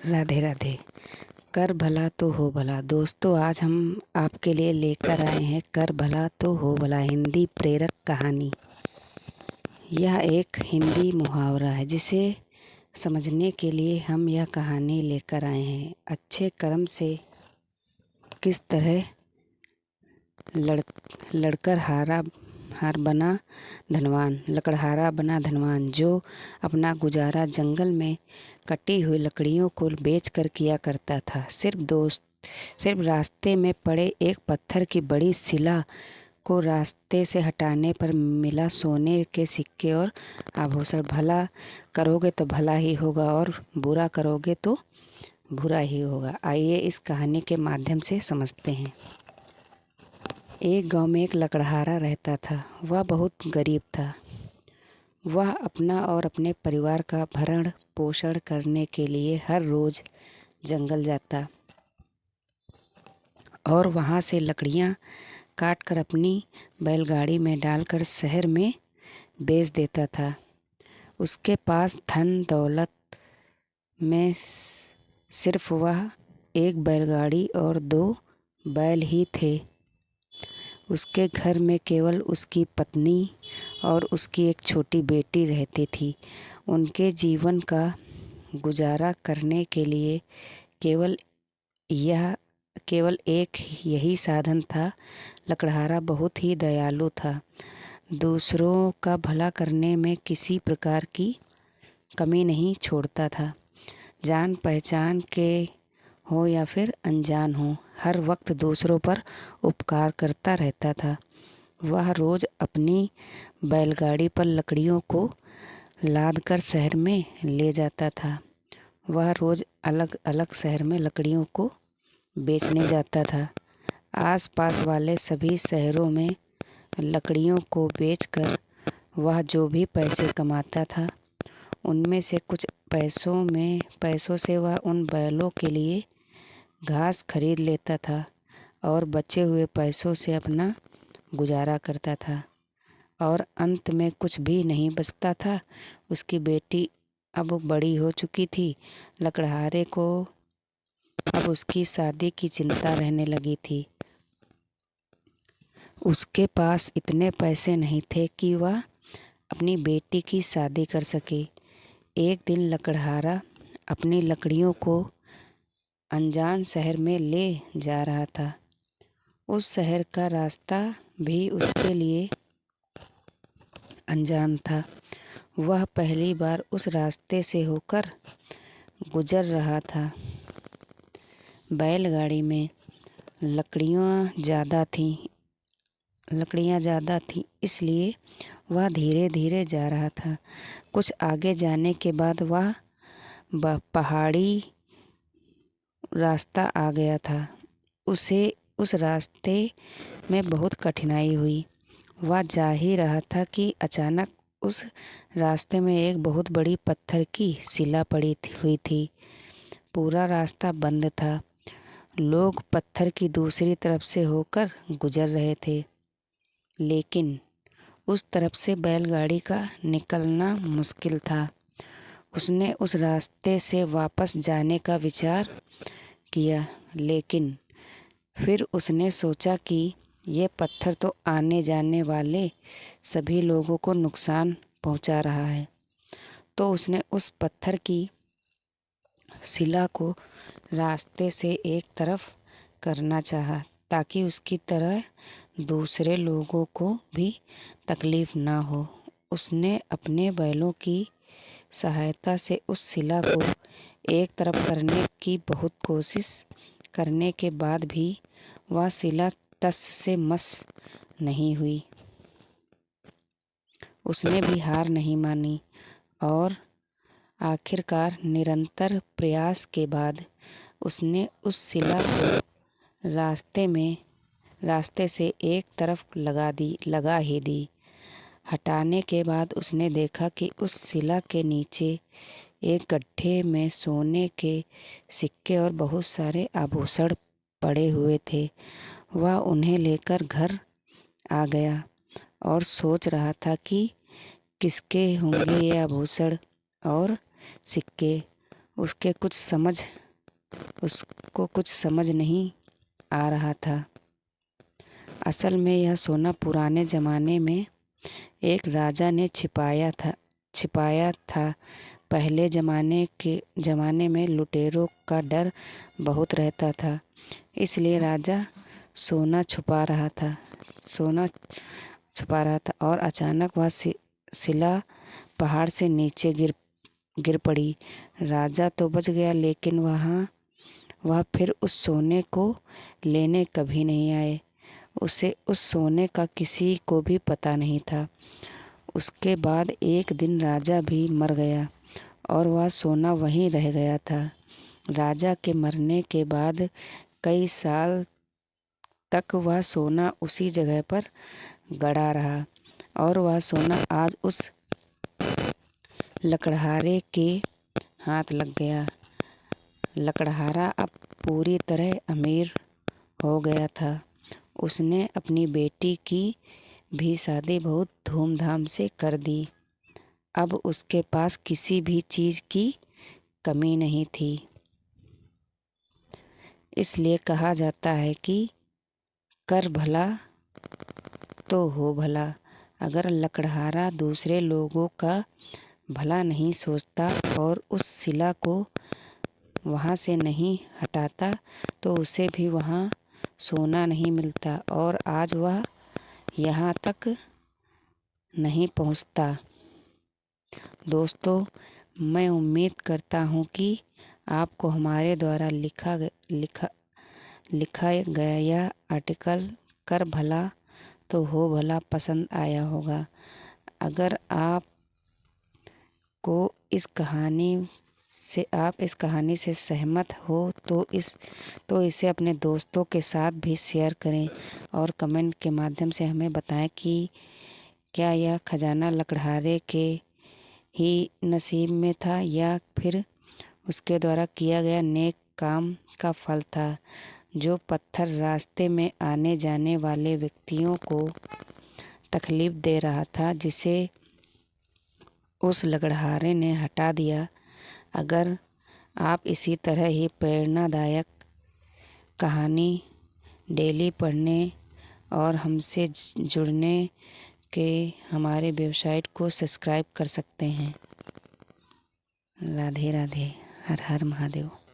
राधे राधे। कर भला तो हो भला। दोस्तों, आज हम आपके लिए लेकर आए हैं कर भला तो हो भला हिंदी प्रेरक कहानी। यह एक हिंदी मुहावरा है जिसे समझने के लिए हम यह कहानी लेकर आए हैं। अच्छे कर्म से किस तरह लकड़हारा बना धनवान, जो अपना गुजारा जंगल में कटी हुई लकड़ियों को बेचकर किया करता था। सिर्फ रास्ते में पड़े एक पत्थर की बड़ी शिला को रास्ते से हटाने पर मिला सोने के सिक्के और आभूषण। भला करोगे तो भला ही होगा और बुरा करोगे तो बुरा ही होगा। आइए इस कहानी के माध्यम से समझते हैं। एक गांव में एक लकड़हारा रहता था। वह बहुत गरीब था। वह अपना और अपने परिवार का भरण पोषण करने के लिए हर रोज जंगल जाता और वहां से लकड़ियां काटकर अपनी बैलगाड़ी में डालकर शहर में बेच देता था। उसके पास धन दौलत में सिर्फ वह एक बैलगाड़ी और 2 बैल ही थे। उसके घर में केवल उसकी पत्नी और उसकी एक छोटी बेटी रहती थी। उनके जीवन का गुजारा करने के लिए केवल एक यही साधन था। लकड़हारा बहुत ही दयालु था। दूसरों का भला करने में किसी प्रकार की कमी नहीं छोड़ता था। जान पहचान के हो या फिर अनजान हो, हर वक्त दूसरों पर उपकार करता रहता था। वह रोज अपनी बैलगाड़ी पर लकड़ियों को लाद कर शहर में ले जाता था। वह रोज अलग अलग शहर में लकड़ियों को बेचने जाता था। आसपास वाले सभी शहरों में लकड़ियों को बेचकर वह जो भी पैसे कमाता था, उनमें से कुछ पैसों से वह उन बैलों के लिए घास खरीद लेता था और बचे हुए पैसों से अपना गुजारा करता था। और अंत में कुछ भी नहीं बचता था। उसकी बेटी अब बड़ी हो चुकी थी। लकड़हारे को अब उसकी शादी की चिंता रहने लगी थी। उसके पास इतने पैसे नहीं थे कि वह अपनी बेटी की शादी कर सके। एक दिन लकड़हारा अपनी लकड़ियों को अनजान शहर में ले जा रहा था। उस शहर का रास्ता भी उसके लिए अनजान था। वह पहली बार उस रास्ते से होकर गुजर रहा था। बैलगाड़ी में लकड़ियाँ ज़्यादा थीं, इसलिए वह धीरे धीरे जा रहा था। कुछ आगे जाने के बाद वह पहाड़ी रास्ता आ गया था। उसे उस रास्ते में बहुत कठिनाई हुई। वह जा ही रहा था कि अचानक उस रास्ते में एक बहुत बड़ी पत्थर की शिला पड़ी हुई थी। पूरा रास्ता बंद था। लोग पत्थर की दूसरी तरफ से होकर गुजर रहे थे, लेकिन उस तरफ से बैलगाड़ी का निकलना मुश्किल था। उसने उस रास्ते से वापस जाने का विचार किया, लेकिन फिर उसने सोचा कि ये पत्थर तो आने जाने वाले सभी लोगों को नुकसान पहुंचा रहा है। तो उसने उस पत्थर की शिला को रास्ते से एक तरफ करना चाहा, ताकि उसकी तरह दूसरे लोगों को भी तकलीफ ना हो। उसने अपने बैलों की सहायता से उस शिला को एक तरफ करने की बहुत कोशिश करने के बाद भी वह शिला टस से मस नहीं हुई। उसने भी हार नहीं मानी और आखिरकार निरंतर प्रयास के बाद उसने उस शिला को रास्ते से एक तरफ लगा ही दी। हटाने के बाद उसने देखा कि उस शिला के नीचे एक गड्ढे में सोने के सिक्के और बहुत सारे आभूषण पड़े हुए थे। वह उन्हें लेकर घर आ गया और सोच रहा था कि किसके होंगे ये आभूषण और सिक्के। उसको कुछ समझ नहीं आ रहा था। असल में यह सोना पुराने ज़माने में एक राजा ने छिपाया था। पहले ज़माने में लुटेरों का डर बहुत रहता था, इसलिए राजा सोना सोना छुपा रहा था और अचानक वह शिला पहाड़ से नीचे गिर पड़ी। राजा तो बच गया, लेकिन वह फिर उस सोने को लेने कभी नहीं आए। उसे उस सोने का किसी को भी पता नहीं था। उसके बाद एक दिन राजा भी मर गया और वह सोना वहीं रह गया था। राजा के मरने के बाद कई साल तक वह सोना उसी जगह पर गड़ा रहा और वह सोना आज उस लकड़हारे के हाथ लग गया। लकड़हारा अब पूरी तरह अमीर हो गया था। उसने अपनी बेटी की भी शादी बहुत धूमधाम से कर दी। अब उसके पास किसी भी चीज़ की कमी नहीं थी। इसलिए कहा जाता है कि कर भला तो हो भला। अगर लकड़हारा दूसरे लोगों का भला नहीं सोचता और उस शिला को वहाँ से नहीं हटाता तो उसे भी वहाँ सोना नहीं मिलता और आज वह यहाँ तक नहीं पहुँचता। दोस्तों, मैं उम्मीद करता हूँ कि आपको हमारे द्वारा लिखा गया यह आर्टिकल कर भला तो हो भला पसंद आया होगा। अगर आप इस कहानी से सहमत हो तो इसे अपने दोस्तों के साथ भी शेयर करें और कमेंट के माध्यम से हमें बताएं कि क्या यह खजाना लकड़हारे के ही नसीब में था या फिर उसके द्वारा किया गया नेक काम का फल था। जो पत्थर रास्ते में आने जाने वाले व्यक्तियों को तकलीफ दे रहा था, जिसे उस लकड़हारे ने हटा दिया। अगर आप इसी तरह ही प्रेरणादायक कहानी डेली पढ़ने और हमसे जुड़ने के हमारे वेबसाइट को सब्सक्राइब कर सकते हैं। राधे राधे। हर हर महादेव।